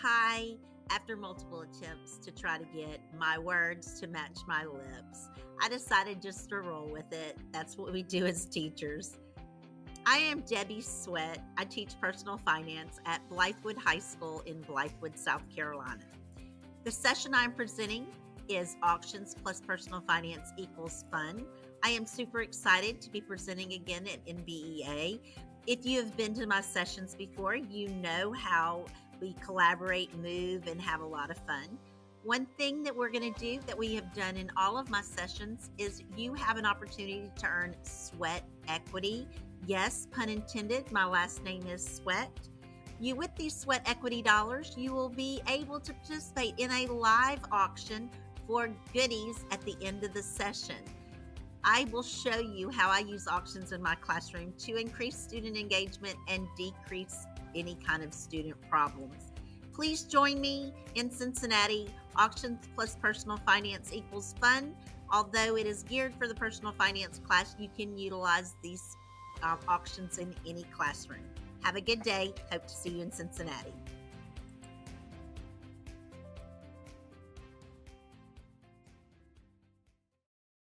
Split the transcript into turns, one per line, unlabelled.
Hi, after multiple attempts to try to get my words to match my lips, I decided just to roll with it. That's what we do as teachers. I am Debbie Sweat. I teach personal finance at Blythewood High School in Blythewood, South Carolina. The session I'm presenting is Auctions plus Personal Finance equals Fun. I am super excited to be presenting again at NBEA. If you have been to my sessions before, you know how we collaborate, move, and have a lot of fun. One thing that we're going to do that we have done in all of my sessions is you have an opportunity to earn sweat equity. Yes, pun intended, my last name is Sweat. With these sweat equity dollars, you will be able to participate in a live auction for goodies at the end of the session. I will show you how I use auctions in my classroom to increase student engagement and decrease any kind of student problems. Please join me in Cincinnati. Auctions plus Personal Finance equals Fun. Although it is geared for the personal finance class, you can utilize these auctions in any classroom. Have a good day. Hope to see you in Cincinnati.